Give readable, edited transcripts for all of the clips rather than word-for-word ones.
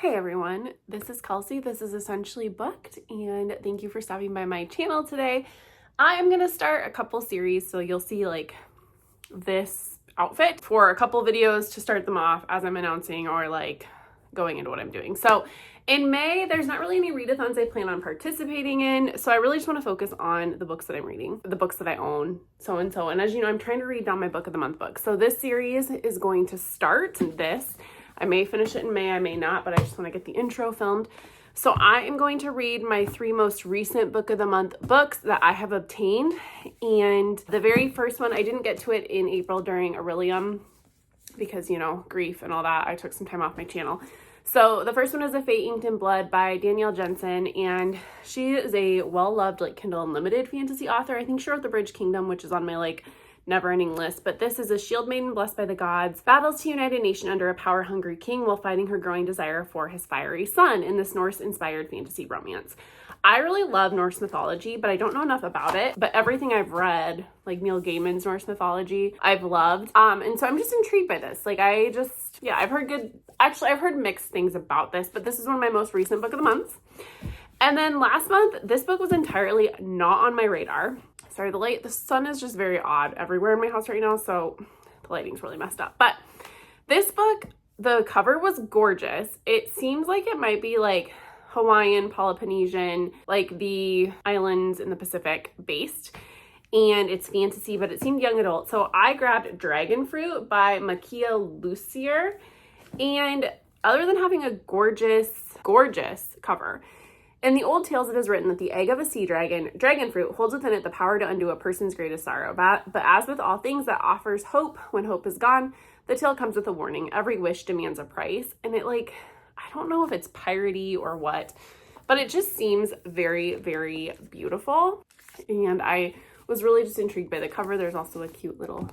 Hey everyone, this is Kelsey. This is Essentially Booked, and thank you for stopping by my channel today. I am going to start a couple series, so you'll see like this outfit for a couple videos to start them off as I'm announcing or like going into what I'm doing. So in May, there's not really any readathons I plan on participating in, so I really just want to focus on the books that I'm reading, the books that I own, so and so. And as you know, I'm trying to read down my book of the month book. So this series is going to start this. I may finish it in May, I may not, but I just want to get the intro filmed. So I am going to read my 3 most recent book of the month books that I have obtained. And the very first one, I didn't get to it in April during Aurelium because, you know, grief and all that. I took some time off my channel. So the first one is A Fate Inked in Blood by Danielle Jensen, and she is a well-loved like Kindle Unlimited fantasy author. I think she wrote The Bridge Kingdom, which is on my like never-ending list, but this is a shield maiden blessed by the gods, battles to unite a nation under a power-hungry king while fighting her growing desire for his fiery son in this Norse-inspired fantasy romance. I really love Norse mythology, but I don't know enough about it, but everything I've read, like Neil Gaiman's Norse mythology, I've loved, and so I'm just intrigued by this. Like I've heard mixed things about this, but this is one of my most recent book of the month. And then last month, this book was entirely not on my radar. Sorry, the sun is just very odd everywhere in my house right now, so the lighting's really messed up. But this book, the cover was gorgeous. It seems like it might be like Hawaiian, Polynesian, like the islands in the Pacific based. And it's fantasy, but it seemed young adult. So I grabbed Dragon Fruit by Makia Lucier. And other than having a gorgeous, gorgeous cover, in the old tales, it is written that the egg of a sea dragon, dragon fruit, holds within it the power to undo a person's greatest sorrow. But as with all things that offers hope, when hope is gone, the tale comes with a warning. Every wish demands a price. And it I don't know if it's piratey or what, but it just seems very, very beautiful. And I was really just intrigued by the cover. There's also a cute little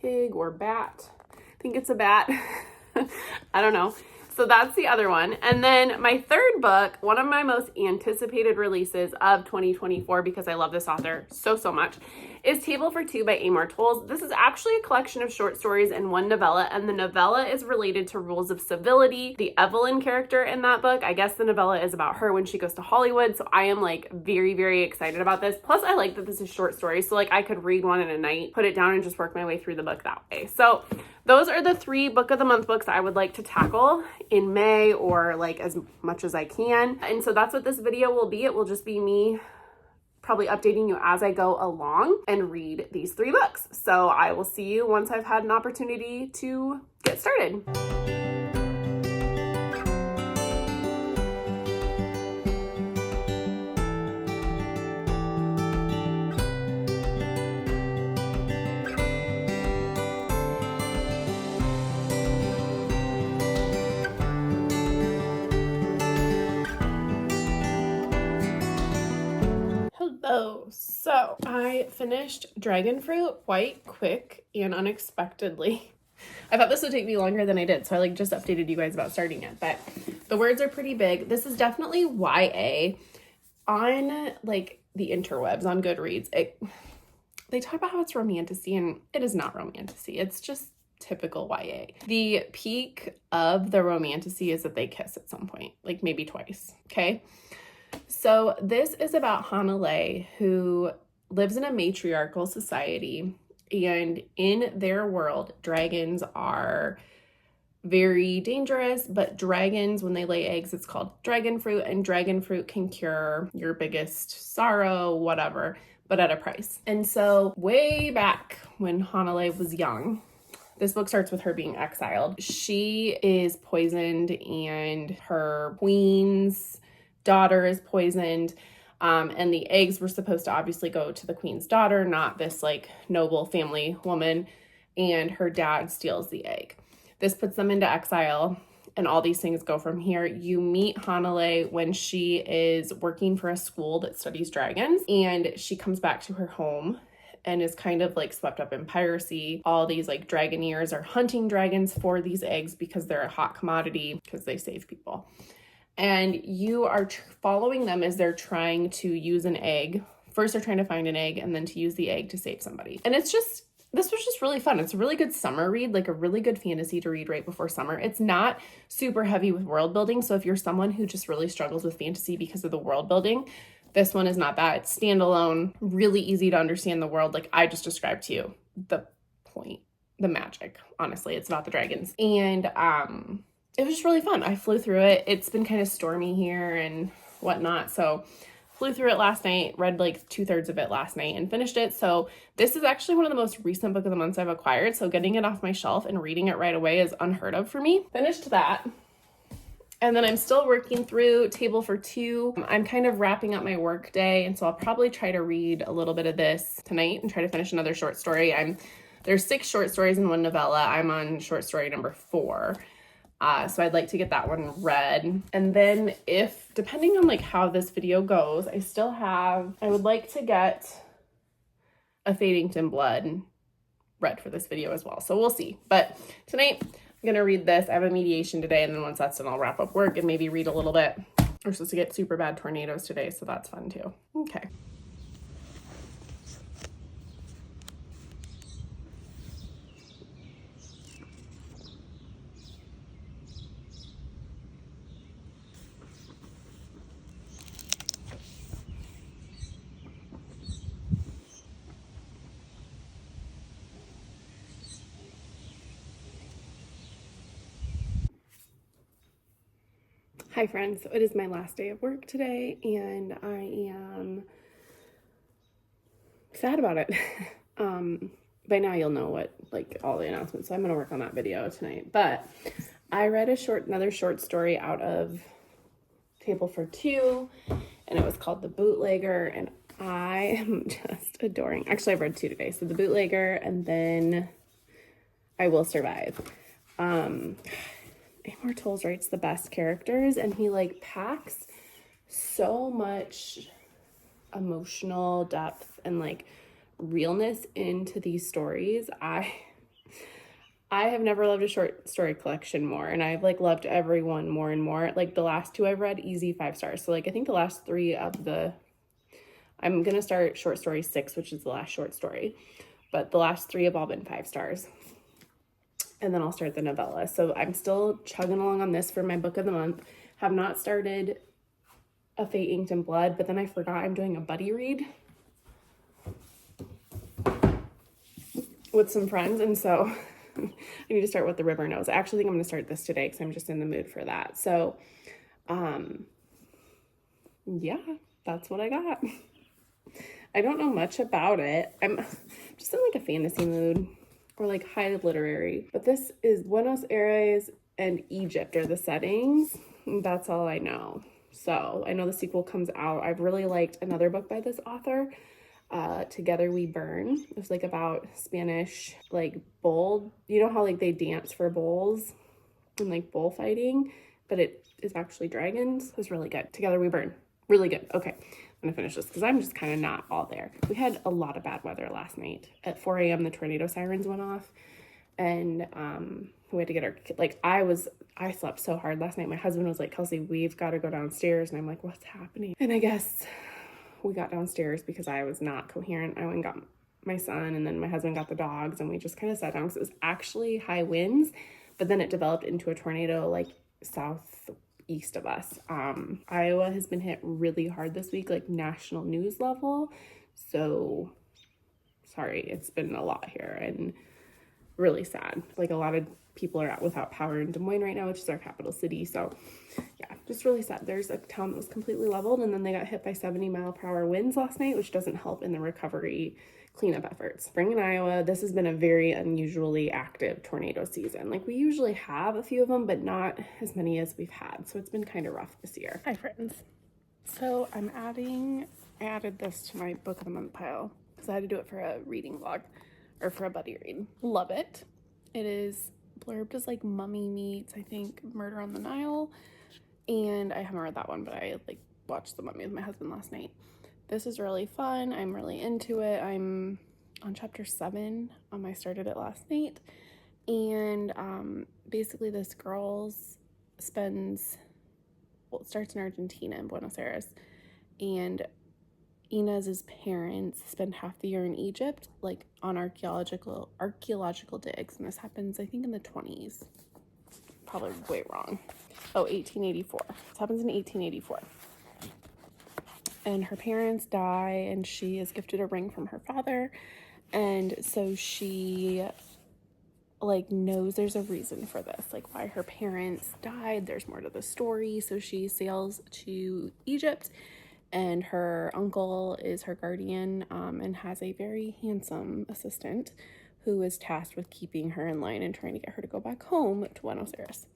pig or bat. I think it's a bat. I don't know. So that's the other one. And then my third book, one of my most anticipated releases of 2024, because I love this author so much, is Table for Two by Amor Towles. This is actually a collection of short stories and one novella, and the novella is related to Rules of Civility, the Evelyn character in that book. I guess the novella is about her when she goes to Hollywood, so I am like very, very excited about this. Plus, I like that this is short stories, so like I could read one in a night, put it down, and just work my way through the book that way. So those are the 3 book of the month books I would like to tackle in May, or like as much as I can. And so that's what this video will be. It will just be me probably updating you as I go along and read these 3 books. So I will see you once I've had an opportunity to get started. Hello. So I finished Dragon Fruit quite quick and unexpectedly. I thought this would take me longer than I did, so I just updated you guys about starting it, but the words are pretty big. This is definitely YA. On like the interwebs, on Goodreads, they talk about how it's romantasy, and it is not romantasy. It's just typical YA. The peak of the romantasy is that they kiss at some point, like maybe twice, okay? So this is about Hanalei, who lives in a matriarchal society, and in their world, dragons are very dangerous, but dragons, when they lay eggs, it's called dragon fruit, and dragon fruit can cure your biggest sorrow, whatever, but at a price. And so way back when Hanalei was young, this book starts with her being exiled. She is poisoned, and her queen's daughter is poisoned, and the eggs were supposed to obviously go to the queen's daughter, not this like noble family woman, and her dad steals the egg. This puts them into exile, and all these things go from here. You meet Hanalei when she is working for a school that studies dragons, and she comes back to her home and is kind of like swept up in piracy. All these like dragoneers are hunting dragons for these eggs because they're a hot commodity, because they save people. And you are following them as they're trying to use an egg. First, they're trying to find an egg, and then to use the egg to save somebody. And it's just this was just really fun. It's a really good summer read, like a really good fantasy to read right before summer. It's not super heavy with world building, so if you're someone who just really struggles with fantasy because of the world building, this one is not that. It's standalone, really easy to understand the world, like I just described to you. The point, the magic, honestly, it's not the dragons. And it was just really fun. I flew through it. It's been kind of stormy here and whatnot, so flew through it last night, read like 2/3 of it last night and finished it. So this is actually one of the most recent book of the months I've acquired. So getting it off my shelf and reading it right away is unheard of for me. Finished that. And then I'm still working through Table for Two. I'm kind of wrapping up my work day. And so I'll probably try to read a little bit of this tonight and try to finish another short story. There's 6 short stories and 1 novella. I'm on short story number 4. So I'd like to get that one read. And then depending on like how this video goes, I would like to get a Fadington Blood read for this video as well. So we'll see. But tonight I'm going to read this. I have a mediation today, and then once that's done, I'll wrap up work and maybe read a little bit. We're supposed to get super bad tornadoes today, so that's fun too. Okay. Hi friends, so it is my last day of work today and I am sad about it. By now you'll know what, like, all the announcements, so I'm gonna work on that video tonight. But I read another short story out of Table for Two, and it was called The Bootlegger, and I am just adoring. Actually, I've read 2 today, so The Bootlegger and then I Will Survive. Amor Towles writes the best characters, and he like packs so much emotional depth and like realness into these stories. I have never loved a short story collection more, and I've like loved every one more and more. Like the last 2 I've read, easy 5 stars. So like I think the last 3 I'm gonna start short story 6, which is the last short story, but the last 3 have all been 5 stars. And then I'll start the novella. So I'm still chugging along on this for my book of the month. Have not started A Fate Inked in Blood, but then I forgot I'm doing a buddy read with some friends. And so I need to start with The River Knows. I actually think I'm going to start this today because I'm just in the mood for that. So, yeah, that's what I got. I don't know much about it. I'm just in like a fantasy mood. Or like high literary. But this is Buenos Aires and Egypt are the settings. That's all I know. So I know the sequel comes out. I've really liked another book by this author, Together We Burn. It was like about Spanish like bull. You know how like they dance for bulls and like bullfighting, but it is actually dragons. It was really good. Together We Burn. Really good. Okay. I'm gonna finish this because I'm just kind of not all there. We had a lot of bad weather last night. At 4 a.m. the tornado sirens went off, and we had to get our like I slept so hard last night. My husband was like, Kelsey, we've got to go downstairs, and I'm like, what's happening? And I guess we got downstairs because I was not coherent. I went and got my son, and then my husband got the dogs, and we just kind of sat down because it was actually high winds, but then it developed into a tornado like southeast of us. Iowa has been hit really hard this week, like national news level. So sorry, it's been a lot here and really sad. Like a lot of people are out without power in Des Moines right now, which is our capital city. So yeah, just really sad. There's a town that was completely leveled, and then they got hit by 70-mile-per-hour winds last night, which doesn't help in the recovery cleanup efforts. Spring in Iowa, this has been a very unusually active tornado season. Like we usually have a few of them, but not as many as we've had. So it's been kind of rough this year. Hi friends. So I added this to my book of the month pile because I had to do it for a reading vlog or for a buddy read. Love it. It is blurbed as like Mummy meets, I think, Murder on the Nile. And I haven't read that one, but I like watched The Mummy with my husband last night. This is really fun. I'm really into it. I'm on chapter 7. I started it last night. And basically this girl it starts in Argentina, in Buenos Aires. And Inez's parents spend half the year in Egypt, like on archaeological digs, and this happens, I think, in the 20s. Probably way wrong. Oh, 1884. This happens in 1884. And her parents die, and she is gifted a ring from her father, and so she like knows there's a reason for this, like why her parents died. There's more to the story. So she sails to Egypt, and her uncle is her guardian, and has a very handsome assistant who is tasked with keeping her in line and trying to get her to go back home to Buenos Aires.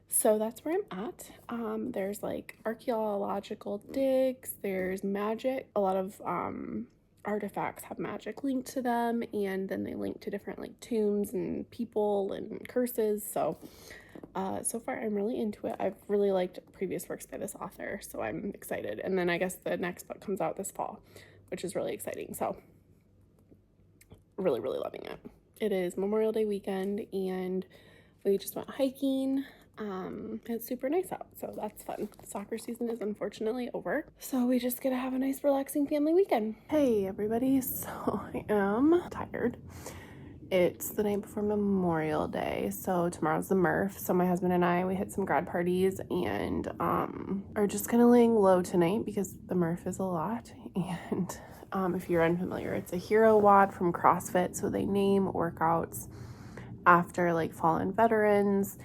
So that's where I'm at. There's like archaeological digs, there's magic. A lot of artifacts have magic linked to them, and then they link to different like tombs and people and curses. So so far I'm really into it. I've really liked previous works by this author, so I'm excited. And then I guess the next book comes out this fall, which is really exciting. So really loving it. It is Memorial Day weekend, and we just went hiking. It's super nice out, so that's fun. Soccer season is unfortunately over, so we just get to have a nice relaxing family weekend. Hey everybody, so I am tired. It's the night before Memorial Day, so tomorrow's the MRF. So my husband and I, we hit some grad parties and are just kind of laying low tonight because the MRF is a lot. And if you're unfamiliar, it's a hero WOD from CrossFit, so they name workouts after like fallen veterans,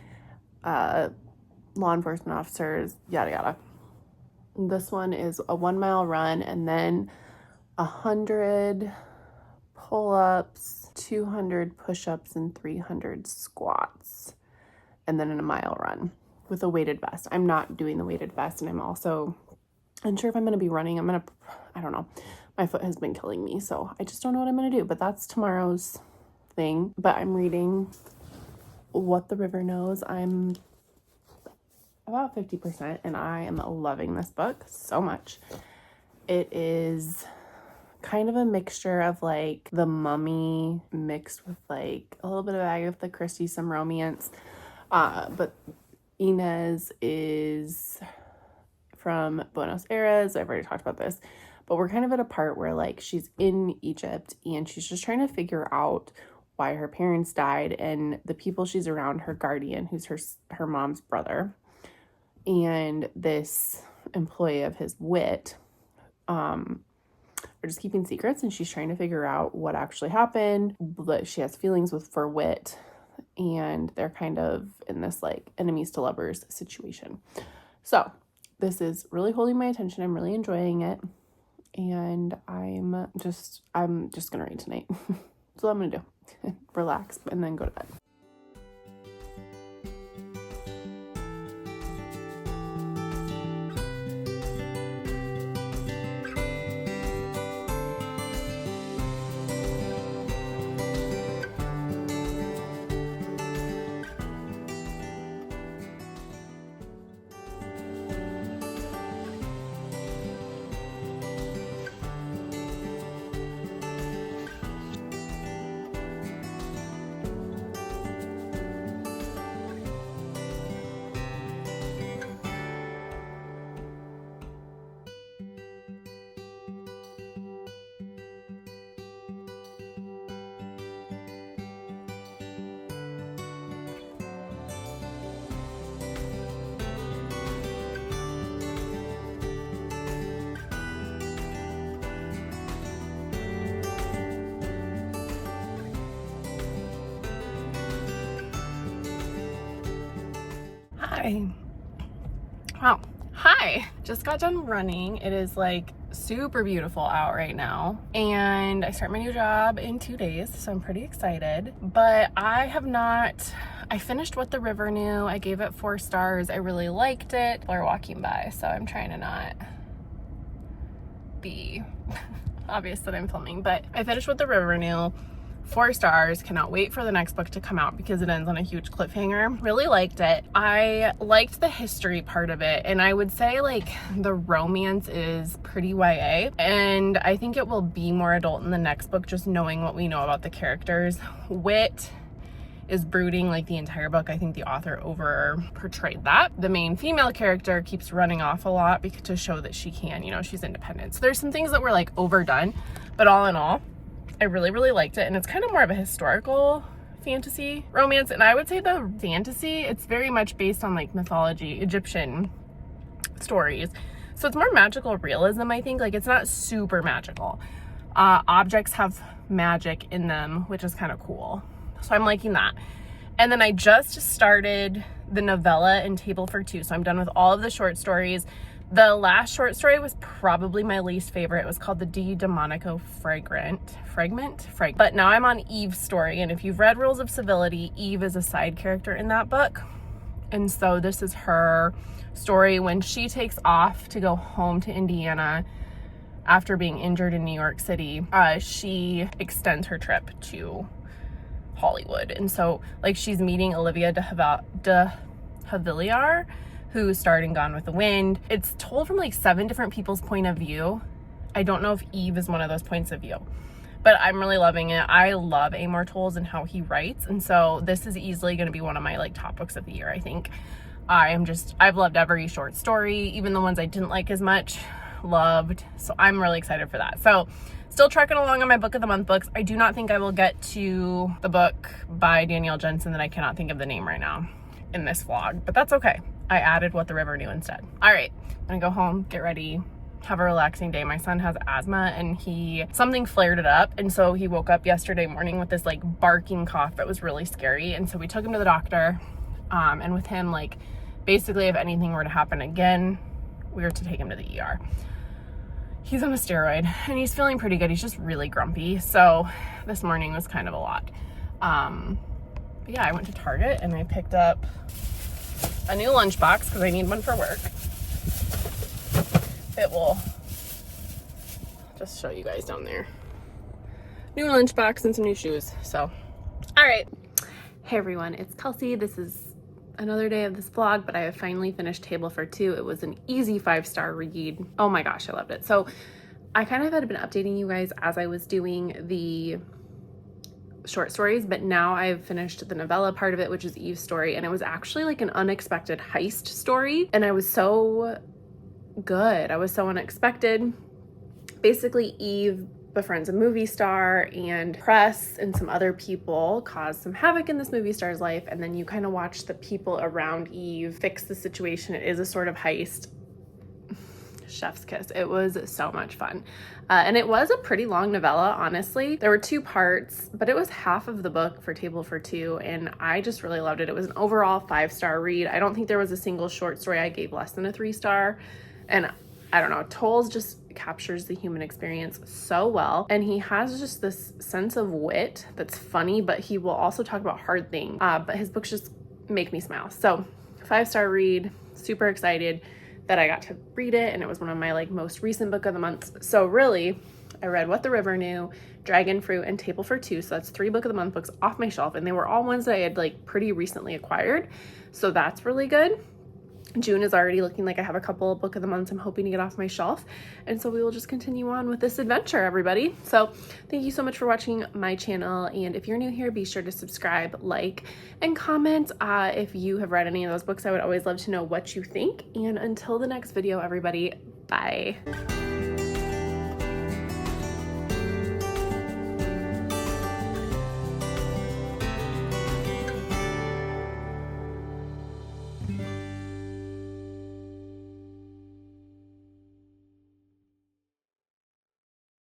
law enforcement officers, yada yada. This one is a 1 mile run, and then 100 pull-ups, 200 push-ups, and 300 squats, and then in a mile run with a weighted vest. I'm not doing the weighted vest, and I'm also unsure if I'm going to be running. I don't know. My foot has been killing me, so I just don't know what I'm going to do, but that's tomorrow's thing. But I'm reading What the River Knows. I'm about 50%, and I am loving this book so much. It is kind of a mixture of like The Mummy mixed with like a little bit of Agatha Christie, some romance. But Inez is from Buenos Aires. I've already talked about this, but we're kind of at a part where like she's in Egypt and she's just trying to figure out why her parents died, and the people she's around, her guardian, who's her mom's brother, and this employee of his, Wit, are just keeping secrets, and she's trying to figure out what actually happened. But she has feelings for Wit, and they're kind of in this like enemies to lovers situation. So this is really holding my attention. I'm really enjoying it, and I'm just gonna read tonight. That's what I'm gonna do. Relax and then go to bed. Wow. Hi. Just got done running. It is like super beautiful out right now, and I start my new job in 2 days, so I'm pretty excited. But I finished What the River Knew. I gave it 4 stars. I really liked it. People are walking by, so I'm trying to not be obvious that I'm filming, but I finished What the River Knew. 4 stars. Cannot wait for the next book to come out because it ends on a huge cliffhanger. Really liked it. I liked the history part of it, and I would say like the romance is pretty YA, and I think it will be more adult in the next book, just knowing what we know about the characters. Wit is brooding like the entire book. I think the author over portrayed that. The main female character keeps running off a lot because to show that she can, you know, she's independent. So there's some things that were like overdone, but all in all, I really, really liked it. And it's kind of more of a historical fantasy romance. And I would say the fantasy, it's very much based on like mythology, Egyptian stories. So it's more magical realism, I think. Like, it's not super magical. Objects have magic in them, which is kind of cool. So I'm liking that. And then I just started the novella and Table for Two. So I'm done with all of the short stories. The last short story was probably my least favorite. It was called the De Demonico Fragment. But now I'm on Eve's story. And if you've read Rules of Civility, Eve is a side character in that book. And so this is her story when she takes off to go home to Indiana after being injured in New York City. She extends her trip to Hollywood. And so like she's meeting Olivia de Havilliers, who starred in Gone with the Wind. It's told from like 7 different people's point of view. I don't know if Eve is one of those points of view, but I'm really loving it. I love Amor Towles and how he writes. And so this is easily going to be one of my like top books of the year, I think. I've loved every short story, even the ones I didn't like as much, loved. So I'm really excited for that. So still trucking along on my book of the month books. I do not think I will get to the book by Danielle Jensen that I cannot think of the name right now in this vlog, but that's okay. I added What the River Knew instead. All right, I'm gonna go home, get ready, have a relaxing day. My son has asthma and something flared it up. And so he woke up yesterday morning with this like barking cough that was really scary. And so we took him to the doctor. And with him, like basically if anything were to happen again, we were to take him to the ER. He's on a steroid and he's feeling pretty good. He's just really grumpy. So this morning was kind of a lot. But yeah, I went to Target and I picked up a new lunchbox because I need one for work. It will just show you guys down there. New lunchbox and some new shoes. So, all right. Hey everyone, it's Kelsey. This is another day of this vlog, but I have finally finished Table for Two. It was an easy 5-star read. Oh my gosh, I loved it. So I kind of had been updating you guys as I was doing the short stories, but now I've finished the novella part of it, which is Eve's story. And it was actually like an unexpected heist story. And I was so good. I was so unexpected. Basically, Eve befriends a movie star and press and some other people cause some havoc in this movie star's life. And then you kind of watch the people around Eve fix the situation. It is a sort of heist. Chef's kiss. It was so much fun. And it was a pretty long novella, honestly. There were 2 parts, but it was half of the book for Table for Two. And I just really loved it. It was an overall 5-star read. I don't think there was a single short story I gave less than a 3-star. And I don't know, Towles just captures the human experience so well. And he has just this sense of wit that's funny, but he will also talk about hard things. But his books just make me smile. So 5-star read, super excited that I got to read it. And it was one of my like most recent book of the month. So really, I read What the River Knew, Dragon Fruit, and Table for Two. So that's 3 book of the month books off my shelf. And they were all ones that I had like pretty recently acquired. So that's really good. June is already looking like I have a couple of book of the months I'm hoping to get off my shelf. And so we will just continue on with this adventure, everybody. So thank you so much for watching my channel. And if you're new here, be sure to subscribe, like, and comment. If you have read any of those books, I would always love to know what you think. And until the next video, everybody, bye.